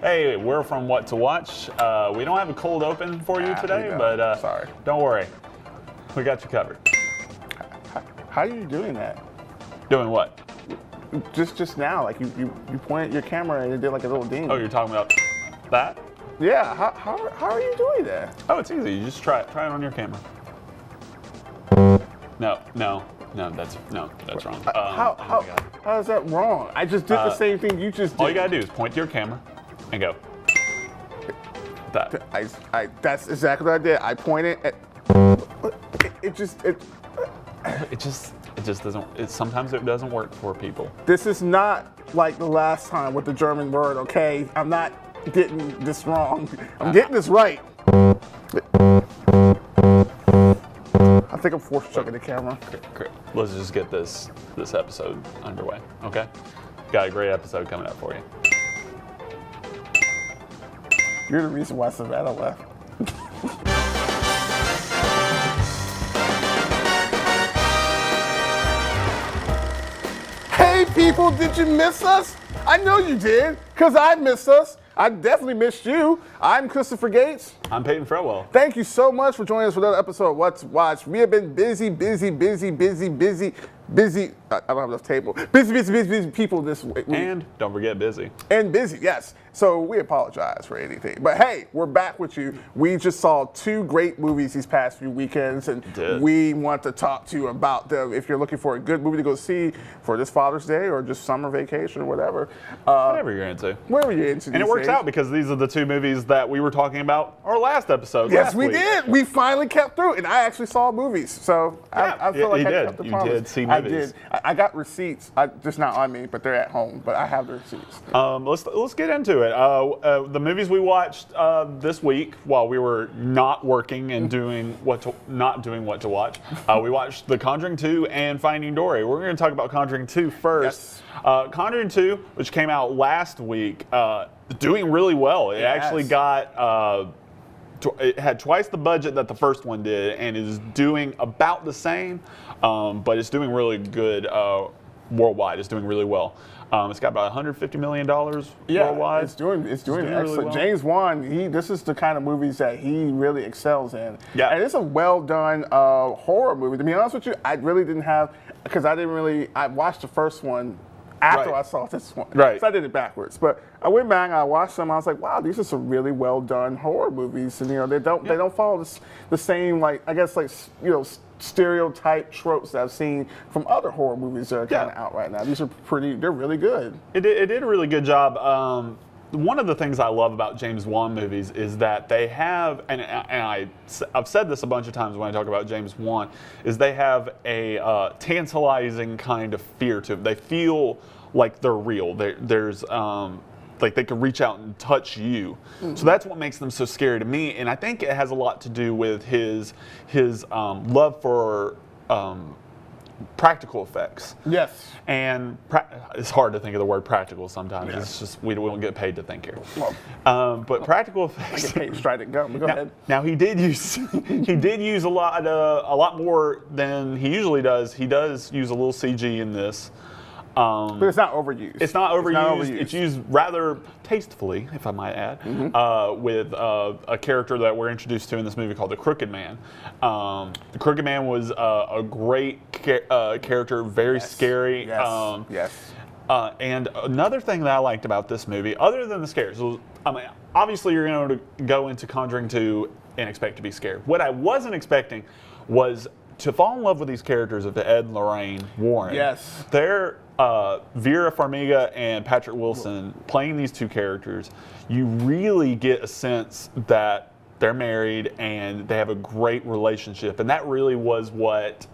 Hey, we're from What to Watch. We don't have a cold open for you today, but sorry. Don't worry. We got you covered. How are you doing that? Doing what? Just now, like you pointed your camera and it did like a little ding. Oh, you're talking about that? Yeah. How are you doing that? Oh, it's easy. You just try it on your camera. No, that's wrong. How is that wrong? I just did the same thing you just did. All you gotta do is point to your camera and go. That. That's exactly what I did. I pointed at. It just doesn't. Sometimes it doesn't work for people. This is not like the last time with the German word, okay? I'm not getting this wrong. I'm getting this right. I think I'm force checking the camera. Let's just get this episode underway, okay? Got a great episode coming up for you. You're the reason why Savannah left. Hey people, did you miss us? I know you did, because I missed us. I definitely missed you. I'm Christopher Gates. I'm Peyton Fretwell. Thank you so much for joining us for another episode of What to Watch. We have been busy. I don't have enough table. Busy people this week. And don't forget busy. And busy, yes. So we apologize for anything. But hey, we're back with you. We just saw 2 great movies these past few weekends, and we want to talk to you about them. If you're looking for a good movie to go see for this Father's Day or just summer vacation or whatever. Whatever you're into. Whatever you're into. And it works out because these are the 2 movies that we were talking about our last episode. Yes, we did. We finally kept through, and I actually saw movies. So yeah, I feel like I kept the promise. You did see movies. I did. I got receipts. Just not on me, but they're at home. But I have the receipts. Let's get into it. The movies we watched this week while we were not working and not doing what to watch. We watched The Conjuring 2 and Finding Dory. We're going to talk about Conjuring 2 first. Yes. Conjuring 2, which came out last week, doing really well. It actually got. It had twice the budget that the first one did, and is doing about the same, but it's doing really good worldwide. It's doing really well. It's got about $150 million worldwide. It's doing excellent. Really well. James Wan, this is the kind of movies that he really excels in. Yeah. And it's a well done horror movie. To be honest with you, I really didn't have, because I watched the first one after I saw this one. Right. So I did it backwards. But I went back, I watched them, I was like, wow, these are some really well done horror movies. And they don't follow the same, like, I guess, like, stereotype tropes that I've seen from other horror movies that are kind of out right now. These are they're really good. It did a really good job. One of the things I love about James Wan movies is that they have, and I've said this a bunch of times when I talk about James Wan, is they have a tantalizing kind of fear to them. They feel like they're real. There's like they can reach out and touch you. Mm-hmm. So that's what makes them so scary to me. And I think it has a lot to do with his love for practical effects. Yes. And it's hard to think of the word practical sometimes. Yeah. It's just we don't get paid to think here. But practical effects. I get paid to try to go. Go ahead. Now he did use a lot more than he usually does. He does use a little CG in this. But it's not overused. It's not overused. It's used rather tastefully, if I might add, with a character that we're introduced to in this movie called the Crooked Man. The Crooked Man was a great character, very scary. Yes. And another thing that I liked about this movie, other than the scares, obviously you're going to go into Conjuring 2 and expect to be scared. What I wasn't expecting was to fall in love with these characters of Ed and Lorraine Warren. Yes. They're Vera Farmiga and Patrick Wilson playing these 2 characters. You really get a sense that they're married and they have a great relationship. And that really was what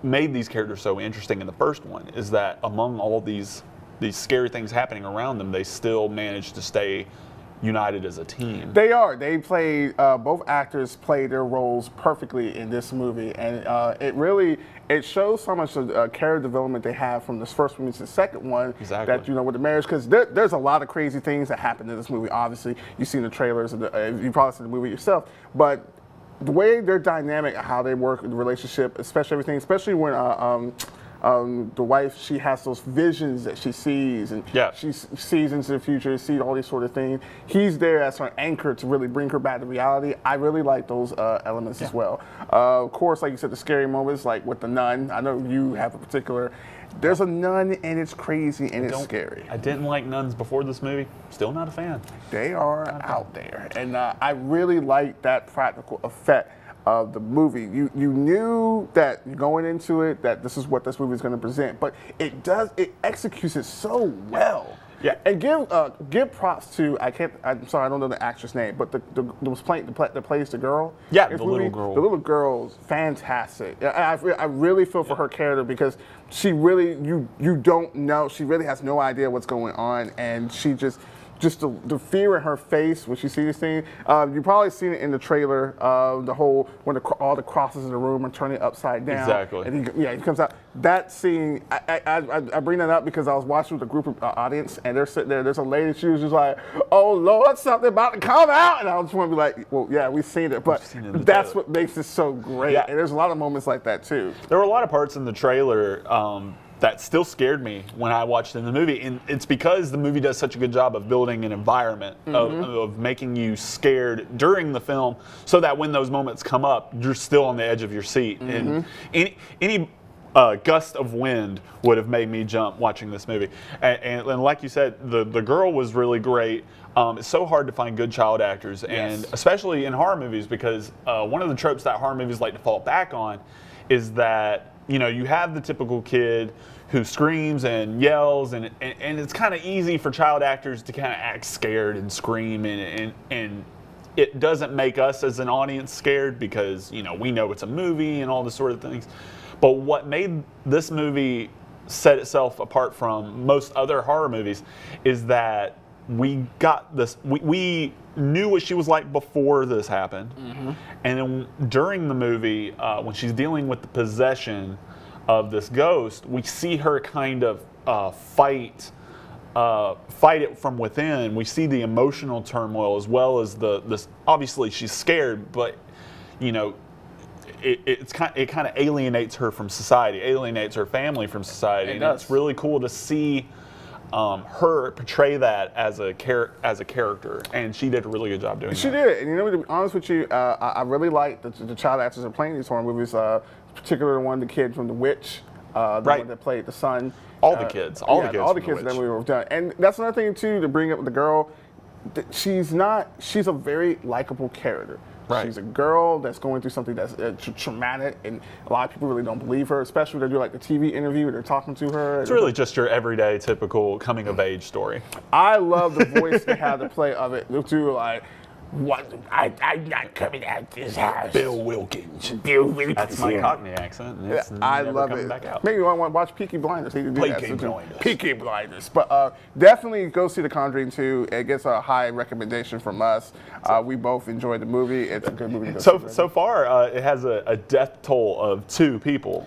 made these characters so interesting in the first one, is that among all these scary things happening around them, they still managed to stay united as a team. They are. They play. Both actors play their roles perfectly in this movie, and it shows how much character development they have from this first movie to the second one. Exactly. That with the marriage, because there's a lot of crazy things that happen in this movie. Obviously, you've seen the trailers, and you probably seen the movie yourself, but the way they're dynamic, how they work in the relationship, especially when the wife, she has those visions that she sees, and she sees into the future, sees all these sort of things. He's there as her anchor to really bring her back to reality. I really like those elements as well. Of course, like you said, the scary moments, like with the nun. I know you have a particular. There's a nun, and it's crazy, and it's scary. I didn't like nuns before this movie. Still not a fan. They are out there, and I really like that practical effect of the movie. You knew that going into it that this is what this movie is going to present, but it executes it so well. Yeah, and give props to I'm sorry, I don't know the actress name, but that plays the girl. Yeah, the little girl. The little girl's fantastic. I really feel for her character because she really you don't know, she really has no idea what's going on, and she just the fear in her face when she sees this thing. You probably seen it in the trailer. The whole when all the crosses in the room are turning upside down. Exactly. And he comes out. That scene, I bring that up because I was watching with a group of audience, and they're sitting there. There's a lady. She was just like, "Oh Lord, something about to come out," and I just want to be like, "Well, yeah, we've seen it, but that's what makes it so great." Yeah. And there's a lot of moments like that too. There were a lot of parts in the trailer. That still scared me when I watched it in the movie. And it's because the movie does such a good job of building an environment, of making you scared during the film so that when those moments come up, you're still on the edge of your seat. And any gust of wind would have made me jump watching this movie. And like you said, the girl was really great. It's so hard to find good child actors, and especially in horror movies, because one of the tropes that horror movies like to fall back on is that you have the typical kid who screams and yells, and it's kind of easy for child actors to kind of act scared and scream, and it doesn't make us as an audience scared because we know it's a movie and all this sort of things. But what made this movie set itself apart from most other horror movies is that we got this. We knew what she was like before this happened, and then during the movie, when she's dealing with the possession of this ghost, we see her kind of fight it from within. We see the emotional turmoil as well as this. Obviously, she's scared, but it kind of alienates her from society, alienates her family from society, and it's really cool to see her portray that as a character, and she did a really good job doing that. She did, and to be honest with you, I really like the child actors that are playing these horror movies, particularly the kid from The Witch, the one that played the son. All the kids in that movie were done, and that's another thing too to bring up the girl. She's a very likable character. Right. She's a girl that's going through something that's traumatic, and a lot of people really don't believe her, especially when they do like the TV interview where they're talking to her. It's really just your everyday, typical coming-of-age story. I love the voice they have to play of it. They'll do like, "What? I'm not coming out this house." Bill Wilkins. That's my Cockney accent. And it's I love it. Back out. Maybe you want to watch Peaky Blinders. Peaky Blinders. Peaky Blinders. But definitely go see The Conjuring 2. It gets a high recommendation from us. We both enjoyed the movie. It's a good movie to go see. So far, it has a death toll of 2 people.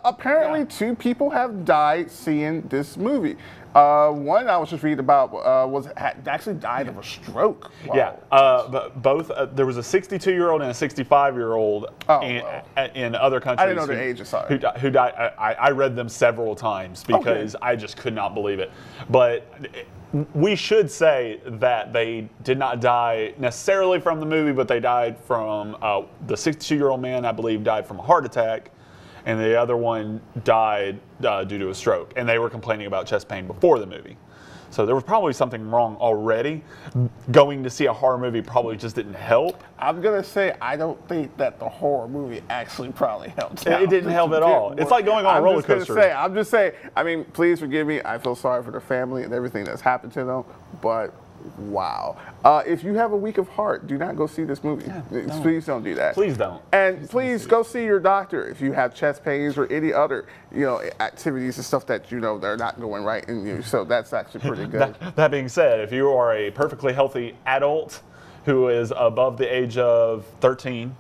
Apparently 2 people have died seeing this movie. One I was just reading about actually died of a stroke. Wow. But both there was a 62-year-old and a 65-year-old in other countries. I didn't know their ages. Sorry. Who died? I read them several times because I just could not believe it. But we should say that they did not die necessarily from the movie, but they died from the 62-year-old man, I believe, died from a heart attack. And the other one died due to a stroke. And they were complaining about chest pain before the movie. So there was probably something wrong already. Going to see a horror movie probably just didn't help. I'm going to say I don't think that the horror movie actually probably helped. It didn't help at all. It's like going on a roller coaster. I'm just saying, I mean, please forgive me. I feel sorry for the family and everything that's happened to them. But wow. If you have a week of heart, do not go see this movie. Please don't do that. Please don't. And please go see your doctor if you have chest pains or any other, activities and stuff that they're not going right in you. So that's actually pretty good. That being said, if you are a perfectly healthy adult who is above the age of 13,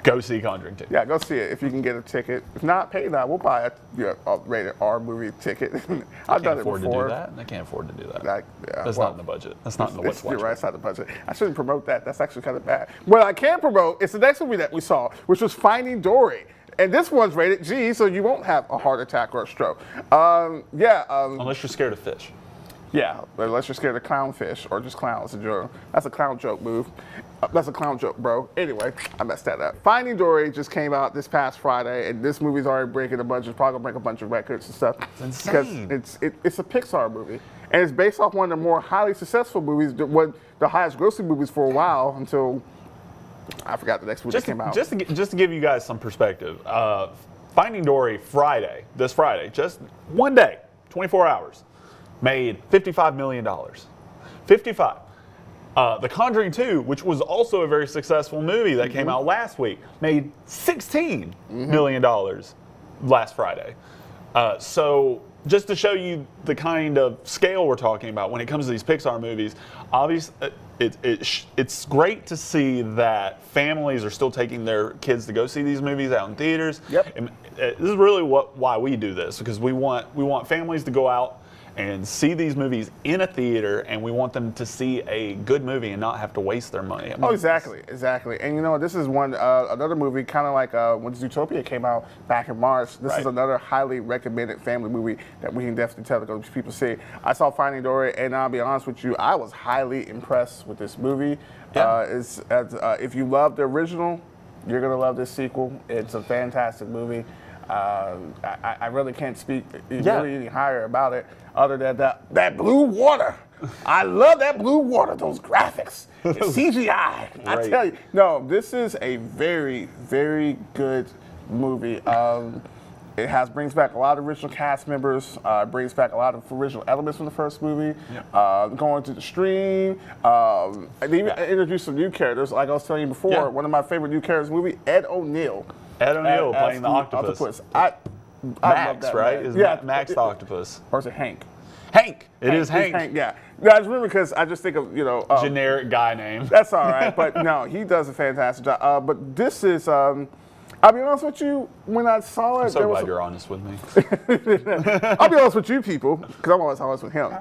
go see Conjuring 2. Yeah, go see it if you can get a ticket. If not, pay now. We'll buy a rated R movie ticket. I've done it before. I can't afford to do that. That's not in the budget. That's not in the what's You're right, it's not the budget. I shouldn't promote that. That's actually kind of bad. What I can promote is the next movie that we saw, which was Finding Dory. And this one's rated G, so you won't have a heart attack or a stroke. Unless you're scared of fish. Yeah, unless you're scared of clownfish or just clowns. That's a clown joke move. That's a clown joke, bro. Anyway, I messed that up. Finding Dory just came out this past Friday, and this movie's already breaking probably gonna break a bunch of records and stuff. It's insane. Because it's a Pixar movie, and it's based off one of the more highly successful movies, the highest grossing movies for a while until I forgot the next movie that came out. Just to give you guys some perspective, Finding Dory this Friday, just one day, 24 hours, made $55 million. 55. The Conjuring 2, which was also a very successful movie that came out last week, made $16 million last Friday. So just to show you the kind of scale we're talking about when it comes to these Pixar movies, obviously it's great to see that families are still taking their kids to go see these movies out in theaters. Yep. And this is really why we do this, because we want families to go out and see these movies in a theater, and we want them to see a good movie and not have to waste their money. I mean, exactly. And this is another movie, kind of like when Zootopia came out back in March. This is another highly recommended family movie that we can definitely tell to people see. I saw Finding Dory, and I'll be honest with you, I was highly impressed with this movie. Yeah. If you love the original, you're gonna love this sequel. It's a fantastic movie. I really can't speak really any higher about it, other than that blue water. I love that blue water, those graphics. It's CGI. I tell you. No, this is a very, very good movie. It brings back a lot of original cast members, brings back a lot of original elements from the first movie. Yep. Going to the stream. And even introduced some new characters. Like I was telling you before, one of my favorite new characters in the movie, Ed O'Neill. Ed O'Neill playing the octopus. I Max, love that, right? Man. Is Max the octopus? Or is it Hank? Hank. It is Hank. Yeah. No, I just remember because I just think of, generic guy name. That's all right. But no, he does a fantastic job. But this is, I'll be honest with you, when I saw it. I'm so glad you're honest with me. I'll be honest with you people, because I'm always honest with him.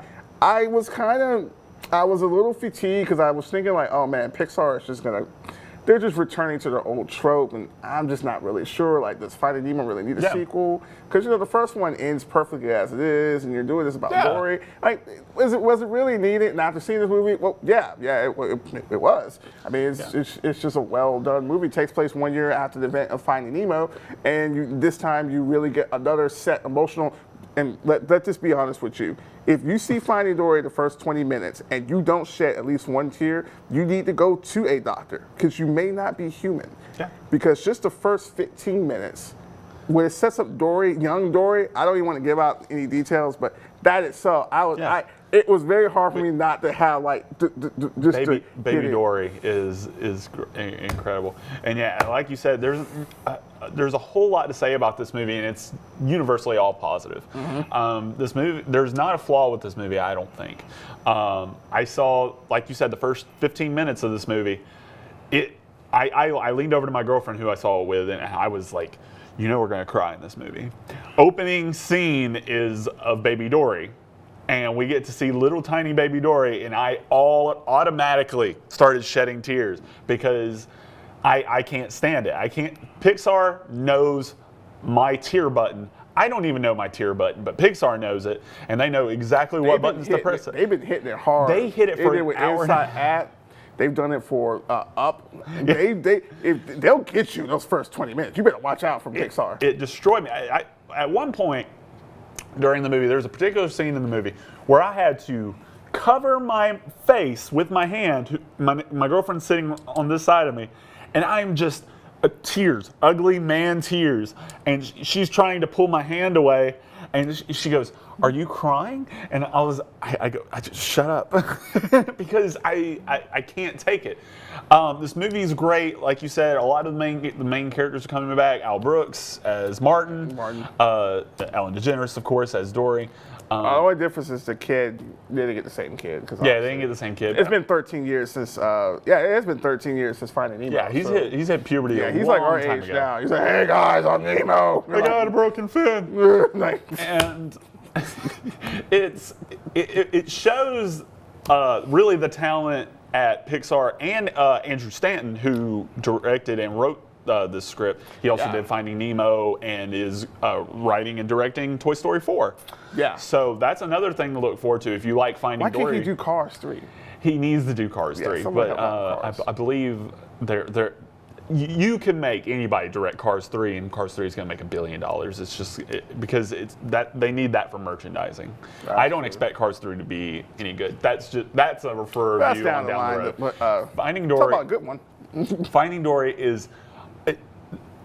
I was a little fatigued because I was thinking like, oh man, Pixar is just going to, they're just returning to their old trope, and I'm just not really sure. Like, does Finding Nemo really need a sequel? Because the first one ends perfectly as it is, and you're doing this about Dory. Like, was it really needed? And after seeing this movie, well, it was. I mean, it's just a well done movie. It takes place 1 year after the event of Finding Nemo, and this time you really get another set emotional. And let this be honest with you. If you see Finding Dory the first 20 minutes and you don't shed at least one tear, you need to go to a doctor, because you may not be human. Yeah. Because just the first 15 minutes, when it sets up Dory, young Dory, I don't even want to give out any details, but that itself, it was very hard for me not to have Baby Dory is incredible, and like you said, there's a whole lot to say about this movie, and it's universally all positive. This movie, there's not a flaw with this movie, I don't think. I saw, like you said, the first 15 minutes of this movie. I leaned over to my girlfriend who I saw it with, and I was like, we're gonna cry in this movie. Opening scene is of Baby Dory. And we get to see little tiny Baby Dory, and I automatically started shedding tears because I can't stand it. Pixar knows my tear button. I don't even know my tear button, but Pixar knows it, and they know exactly what buttons to press. They've been hitting it hard. They hit it for an hour and a half. They've done it for Up. They'll get you those first 20 minutes. You better watch out from Pixar. It destroyed me. At one point during the movie, there's a particular scene in the movie where I had to cover my face with my hand. My girlfriend's sitting on this side of me, and I'm just tears, ugly man tears. And she's trying to pull my hand away, and she goes, "Are you crying?" And I go, just shut up, because I can't take it. This movie is great, like you said. A lot of the main characters are coming back. Al Brooks as Martin. Ellen DeGeneres, of course, as Dory. The only difference is the kid. They didn't get the same kid. They didn't get the same kid. It's been 13 years since. It's been 13 years since Finding Nemo. Yeah, he's hit puberty. Yeah, he's like our age now. He's like, "Hey guys, I'm Nemo." I got a broken fin. And it shows really the talent at Pixar, and Andrew Stanton, who directed and wrote this script. He also did Finding Nemo and is writing and directing Toy Story 4. Yeah. So that's another thing to look forward to if you like Finding Dory. Why can't he do Cars 3? He needs to do Cars 3, but I believe you can make anybody direct Cars 3, and Cars 3 is going to make $1 billion. It's just because they need that for merchandising. Absolutely. I don't expect Cars 3 to be any good. That's a review down the road. But, Finding Dory. Talk about a good one. Finding Dory is,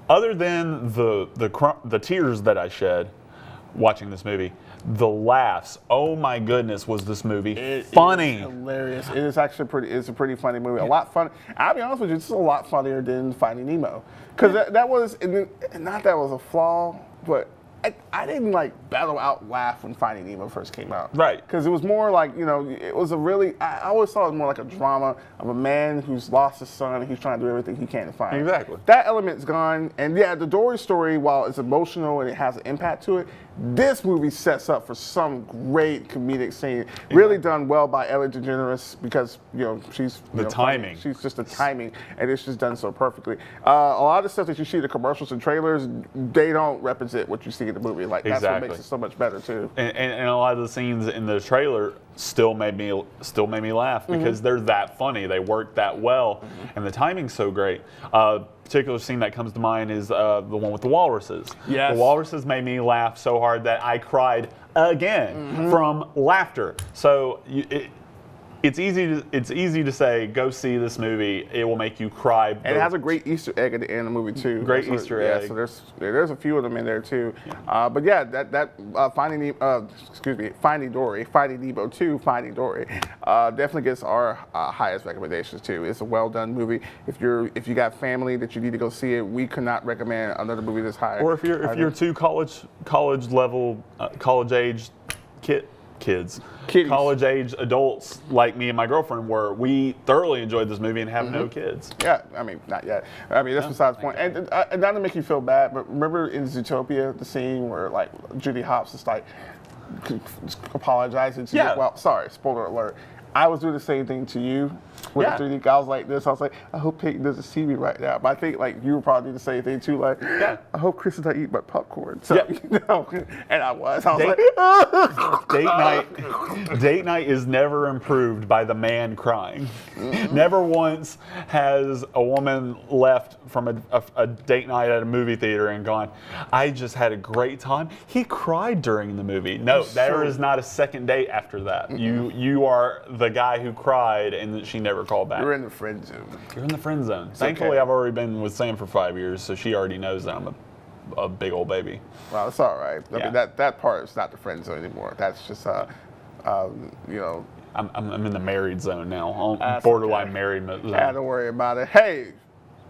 other than the tears that I shed watching this movie, the laughs. Oh my goodness, was this movie funny? It is hilarious. It is actually it's a pretty funny movie. A lot fun. I'll be honest with you, it's a lot funnier than Finding Nemo, because that was not that was a flaw, but I didn't battle out laugh when Finding Nemo first came out. Right. Because it was more like, it was a really, I always thought it was more like a drama of a man who's lost his son and he's trying to do everything he can to find him. Exactly. That element's gone. And yeah, the Dory story, while it's emotional and it has an impact to it, this movie sets up for some great comedic scene. Really done well by Ellen DeGeneres, because, she's the timing. Funny. She's just the timing, and it's just done so perfectly. A lot of the stuff that you see in the commercials and trailers, they don't represent what you see in the movie. That's what makes it so much better too. And a lot of the scenes in the trailer still made me laugh, because they're that funny. They work that well, and the timing's so great. Particular scene that comes to mind is the one with the walruses. Yes. The walruses made me laugh so hard that I cried again from laughter. So it's easy to say, go see this movie. It will make you cry. And it has a great Easter egg at the end of the movie too. Great Easter egg. Yeah, so there's a few of them in there too. Yeah. But yeah, Finding Dory, Finding Nemo 2, Finding Dory, definitely gets our highest recommendations too. It's a well done movie. If you got family that you need to go see it, we could not recommend another movie this high. Or if you're two college level college age kids, college age adults like me and my girlfriend were, we thoroughly enjoyed this movie and have no kids. Yeah, I mean, not yet. I mean, that's besides the point. And not to make you feel bad, but remember in Zootopia, the scene where Judy Hopps is apologizing to you? Well, sorry, spoiler alert. I was doing the same thing to you with the 3D. I was like this. I was like, I hope Peyton doesn't see me right now. But I think you were probably doing the same thing too. I hope Chris is not eating my popcorn. So, and I was. Date night is never improved by the man crying. Never once has a woman left from a date night at a movie theater and gone, I just had a great time. He cried during the movie. No, there is not a second date after that. You are the guy who cried and she never called back. You're in the friend zone. You're in the friend zone. Thankfully, I've already been with Sam for 5 years, so she already knows that I'm a big old baby. Well, it's all right. I mean, that part is not the friend zone anymore. That's just, I'm in the married zone now. Borderline married zone. Don't worry about it. Hey,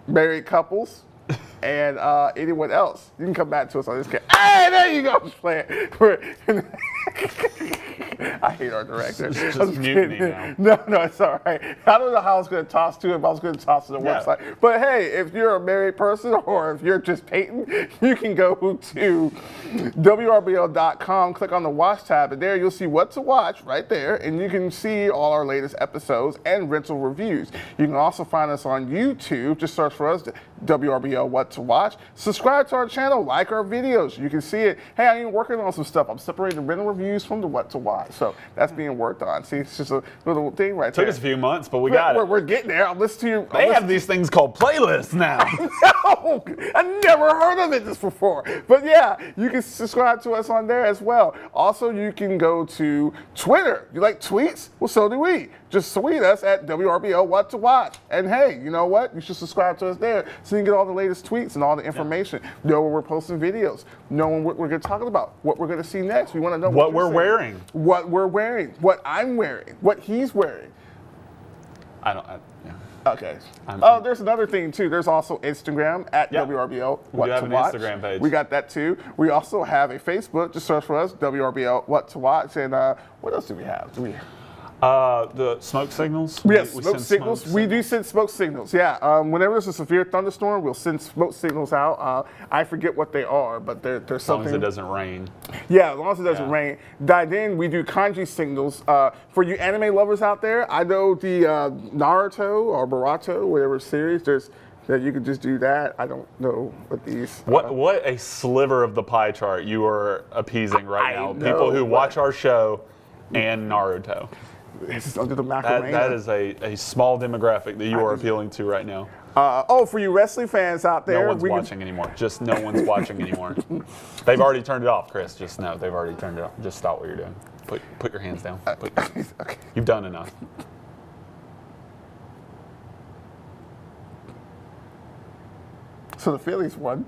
married couples and anyone else, you can come back to us on this case. Hey, there you go. I hate our director. Just mute me now. No, it's all right. I don't know how I was going to toss to it, but I was going to toss to the website. But hey, if you're a married person or if you're just Peyton, you can go to WRBL.com, click on the Watch tab, and there you'll see what to watch right there, and you can see all our latest episodes and rental reviews. You can also find us on YouTube. Just search for us, WRBL What to Watch. Subscribe to our channel, like our videos. You can see it. Hey, I'm even working on some stuff. I'm separating rental reviews from the What to Watch. So that's being worked on. See, it's just a little thing right there. Took us a few months, but we got it. We're getting there. I'll listen to you. They have these things called playlists now. No, I never heard of it this before. But yeah, you can subscribe to us on there as well. Also, you can go to Twitter. You like tweets? Well, so do we. Just tweet us at WRBL What to Watch. And hey, you know what? You should subscribe to us there so you can get all the latest tweets and all the information. Know when we're posting videos. Know what we're going to talk about. What we're going to see next. We want to know what we're wearing. What we're wearing. What I'm wearing. What he's wearing. Okay. There's another thing too. There's also Instagram at WRBL What to Watch. We have an Instagram page. We got that too. We also have a Facebook. Just search for us, WRBL What to Watch. And what else do we have? The smoke signals? Yes, smoke signals. We do send smoke signals, yeah. Whenever there's a severe thunderstorm, we'll send smoke signals out. I forget what they are, but there's something. As long as it doesn't rain. Yeah, as long as it doesn't rain. Then we do kanji signals. For you anime lovers out there, I know the Naruto or Boruto, whatever series, there's that you could just do that. I don't know what these. What a sliver of the pie chart you are appeasing right now. People who watch our show and Naruto. This is under the Macarena. That is a small demographic that you are appealing to right now. For you wrestling fans out there, no one's watching anymore. Just no one's watching anymore. They've already turned it off, Chris. Just know they've already turned it off. Just stop what you're doing. Put your hands down. Okay. You've done enough. So the Phillies won.